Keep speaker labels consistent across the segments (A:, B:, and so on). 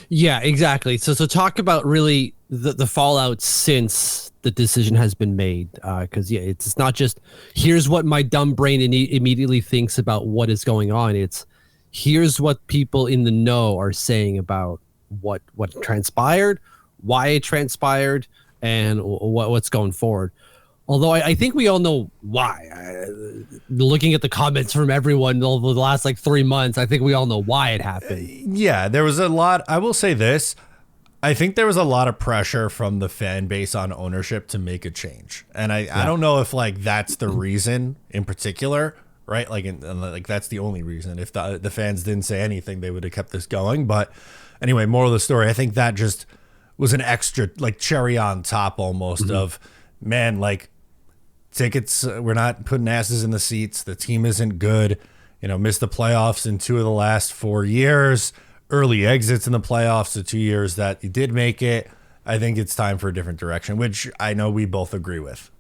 A: Yeah, exactly. So talk about really the fallout since the decision has been made. Because yeah, it's not just here's what my dumb brain immediately thinks about what is going on. It's here's what people in the know are saying about what transpired, why it transpired, and what's going forward. Although I think we all know why. Looking at the comments from everyone over the last like 3 months, I think we all know why it happened.
B: Yeah, there was a lot. I will say this. I think there was a lot of pressure from the fan base on ownership to make a change. And I don't know if like that's the reason in particular, right? Like, like that's the only reason. If the fans didn't say anything, they would have kept this going. But anyway, moral of the story, I think that just was an extra like cherry on top almost of, man, like, tickets, we're not putting asses in the seats. The team isn't good. Missed the playoffs in 2 of the last 4 years. Early exits in the playoffs, the 2 years that you did make it. I think it's time for a different direction, which I know we both agree with.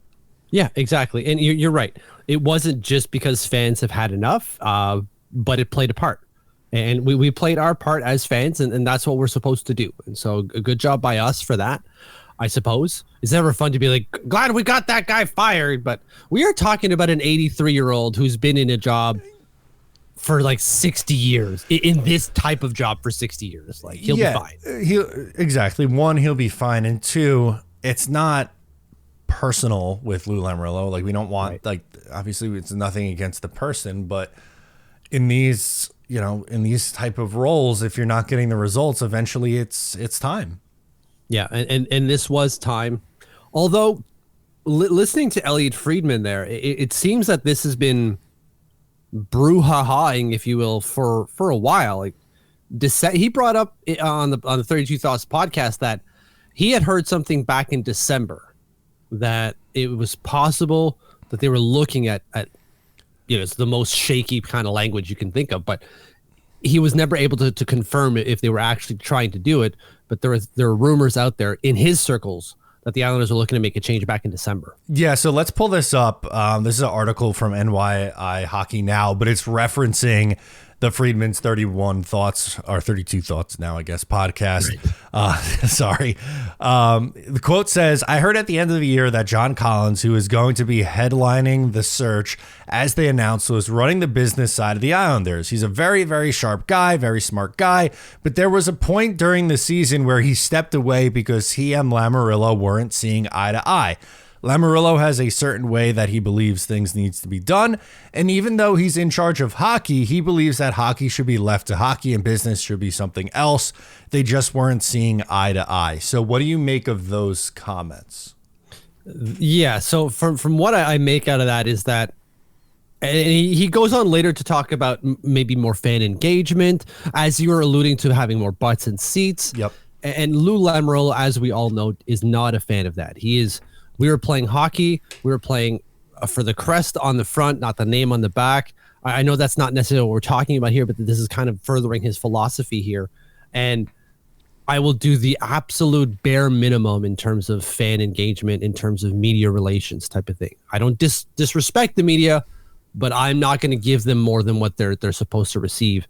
A: Yeah, exactly. And you're right. It wasn't just because fans have had enough, but it played a part. And we played our part as fans, and that's what we're supposed to do. And so a good job by us for that, I suppose. It's never fun to be like, glad we got that guy fired, but we are talking about an 83-year-old who's been in a job for like 60 years, in this type of job for 60 years. Like, he'll be fine.
B: Exactly. One, he'll be fine. And two, it's not personal with Lou Lamoriello. Like, we don't want, like, obviously it's nothing against the person, but in these, in these type of roles, if you're not getting the results, eventually it's time.
A: Yeah, and this was time. Although, listening to Elliot Friedman there, it seems that this has been brouhahaing, if you will, for a while. Like, he brought up on the 32 Thoughts podcast that he had heard something back in December that it was possible that they were looking at it's the most shaky kind of language you can think of, but he was never able to confirm if they were actually trying to do it. But there are rumors out there in his circles that the Islanders are looking to make a change back in December. Yeah,
B: so let's pull this up. This is an article from NYI Hockey Now, but it's referencing the Friedman's 31 Thoughts, or 32 Thoughts now, I guess, podcast. Right. Sorry. The quote says, I heard at the end of the year that John Collins, who is going to be headlining the search, as they announced, was running the business side of the Islanders. He's a very, very sharp guy, very smart guy. But there was a point during the season where he stepped away because he and Lamoriello weren't seeing eye to eye. Lamoriello has a certain way that he believes things needs to be done, and even though he's in charge of hockey, he believes that hockey should be left to hockey and business should be something else. They just weren't seeing eye to eye. So what do you make of those comments?
A: Yeah, so from what I make out of that is that, and he goes on later to talk about maybe more fan engagement, as you were alluding to, having more butts and seats.
B: Yep.
A: And Lou Lamoriello, as we all know, is not a fan of that. We were playing hockey. We were playing for the crest on the front, not the name on the back. I know that's not necessarily what we're talking about here, but this is kind of furthering his philosophy here. And I will do the absolute bare minimum in terms of fan engagement, in terms of media relations type of thing. I don't disrespect the media, but I'm not going to give them more than what they're supposed to receive.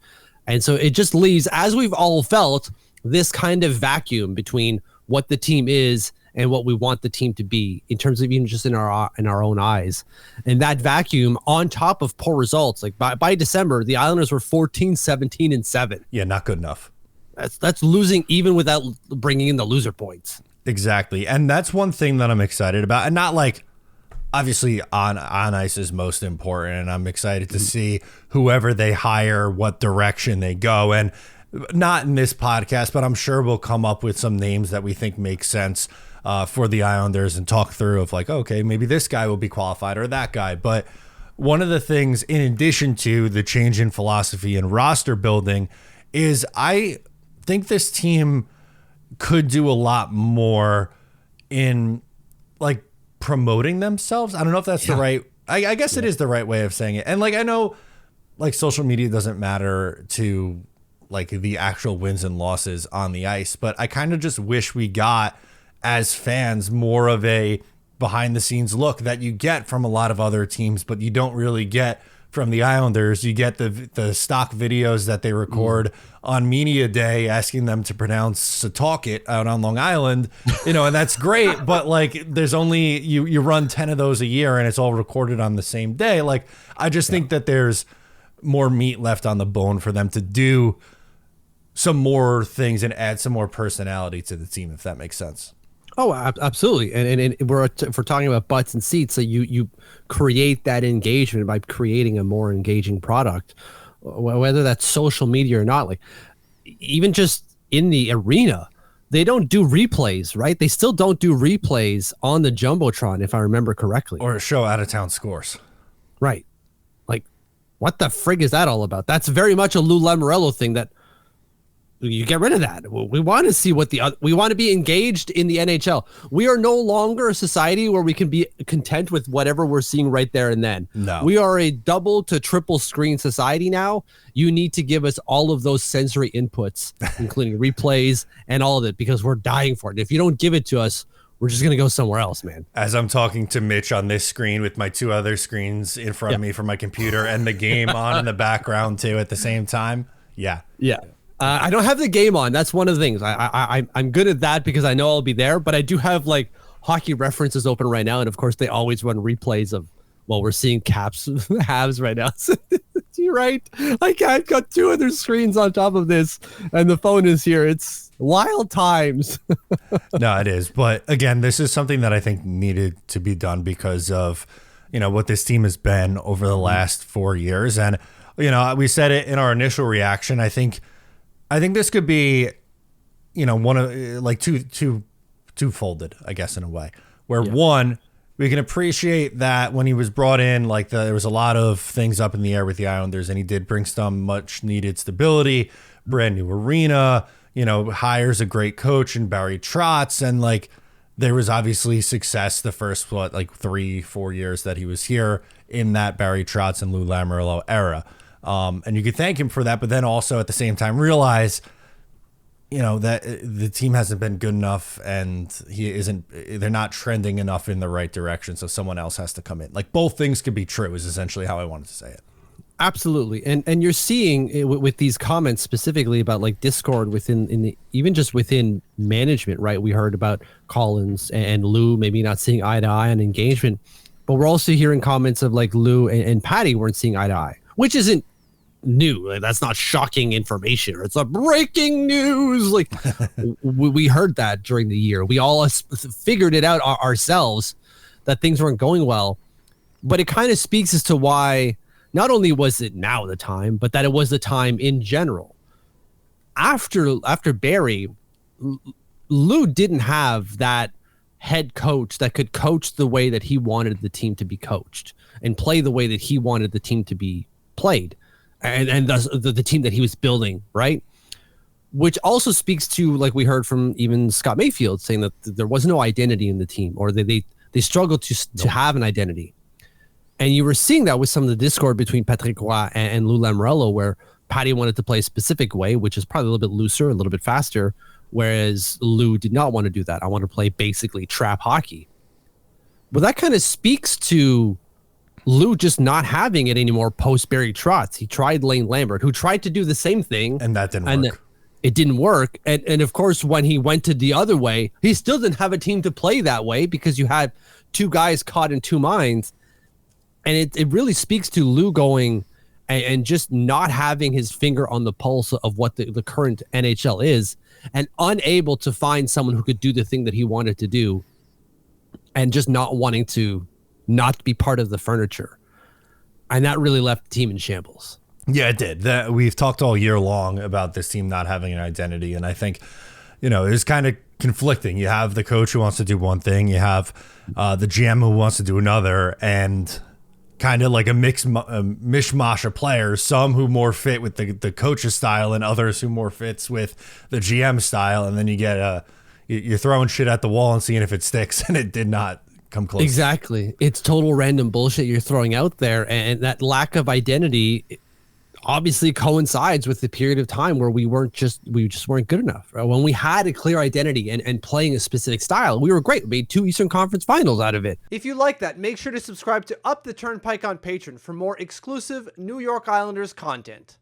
A: And so it just leaves, as we've all felt, this kind of vacuum between what the team is and what we want the team to be, in terms of even just in our own eyes. And that vacuum, on top of poor results, like by December, the Islanders were 14, 17, and 7.
B: Yeah, not good enough.
A: That's losing even without bringing in the loser points.
B: Exactly. And that's one thing that I'm excited about. And not like, obviously on ice is most important. And I'm excited to see whoever they hire, what direction they go. And not in this podcast, but I'm sure we'll come up with some names that we think make sense for the Islanders and talk through of like, okay, maybe this guy will be qualified or that guy. But one of the things, in addition to the change in philosophy and roster building, is I think this team could do a lot more in like promoting themselves. I don't know if that's the right, I guess it is the right way of saying it. And like, I know like social media doesn't matter to like the actual wins and losses on the ice, but I kind of just wish we got, as fans, more of a behind the scenes look that you get from a lot of other teams, but you don't really get from the Islanders. You get the stock videos that they record on media day, asking them to pronounce Setauket out on Long Island, and that's great. But like, there's only you run 10 of those a year, and it's all recorded on the same day. Like, I just think that there's more meat left on the bone for them to do some more things and add some more personality to the team, if that makes sense.
A: Oh, absolutely. And if we're talking about butts and seats, so you create that engagement by creating a more engaging product, whether that's social media or not. Like, even just in the arena, they don't do replays, right? They still don't do replays on the Jumbotron, if I remember correctly.
B: Or show out of town scores.
A: Right. Like, what the frig is that all about? That's very much a Lou Lamoriello thing that you get rid of that. We want to see we want to be engaged in the NHL. We are no longer a society where we can be content with whatever we're seeing right there and then.
B: No.
A: We are a double to triple screen society now. You need to give us all of those sensory inputs, including replays and all of it, because we're dying for it. If you don't give it to us, we're just going to go somewhere else, man.
B: As I'm talking to Mitch on this screen with my two other screens in front of me from my computer and the game on in the background too at the same time. Yeah.
A: Yeah. I don't have the game on. That's one of the things. I'm good at that because I know I'll be there, but I do have like hockey references open right now. And of course they always run replays of, well, we're seeing Caps halves right now. So, you're right. I've got two other screens on top of this and the phone is here. It's wild times.
B: No, it is. But again, this is something that I think needed to be done because of, what this team has been over the last 4 years. And, we said it in our initial reaction. I think this could be, one of like two folded, I guess, in a way, where one, we can appreciate that when he was brought in, like there was a lot of things up in the air with the Islanders, and he did bring some much needed stability, brand new arena, hires a great coach in Barry Trotz, and like there was obviously success the first 3-4 years that he was here in that Barry Trotz and Lou Lamoriello era. And you could thank him for that, but then also at the same time realize, that the team hasn't been good enough and they're not trending enough in the right direction. So someone else has to come in. Like, both things could be true is essentially how I wanted to say it.
A: Absolutely. And you're seeing it with these comments specifically about like discord even just within management, right? We heard about Collins and Lou maybe not seeing eye to eye on engagement, but we're also hearing comments of like Lou and Patty weren't seeing eye to eye, which isn't new. Like, that's not shocking information, or it's a breaking news. Like, we heard that during the year. We all figured it out ourselves that things weren't going well, but it kind of speaks as to why not only was it now the time, but that it was the time in general. After Barry, Lou didn't have that head coach that could coach the way that he wanted the team to be coached and play the way that he wanted the team to be played, and thus the team that he was building, right? Which also speaks to, like we heard from even Scott Mayfield saying that there was no identity in the team, or they struggled to have an identity. And you were seeing that with some of the discord between Patrick Roy and Lou Lamoriello, where Patty wanted to play a specific way, which is probably a little bit looser, a little bit faster, whereas Lou did not want to do that. I want to play basically trap hockey. But that kind of speaks to Lou just not having it anymore post Barry Trotz. He tried Lane Lambert, who tried to do the same thing.
B: And that didn't work.
A: It didn't work. And of course, when he went to the other way, he still didn't have a team to play that way because you had two guys caught in two minds. And it really speaks to Lou going and just not having his finger on the pulse of what the current NHL is, and unable to find someone who could do the thing that he wanted to do, and just not wanting to not be part of the furniture. And that really left the team in shambles.
B: Yeah, it did. We've talked all year long about this team not having an identity. And I think, it was kind of conflicting. You have the coach who wants to do one thing. You have the GM who wants to do another. And kind of like a mishmash of players, some who more fit with the coach's style and others who more fits with the GM style. And then you get you're throwing shit at the wall and seeing if it sticks, and it did not come close.
A: Exactly. It's total random bullshit you're throwing out there. And that lack of identity obviously coincides with the period of time where we just weren't good enough. Right? When we had a clear identity and playing a specific style, we were great. We made 2 Eastern Conference Finals out of it.
C: If you like that, make sure to subscribe to Up the Turnpike on Patreon for more exclusive New York Islanders content.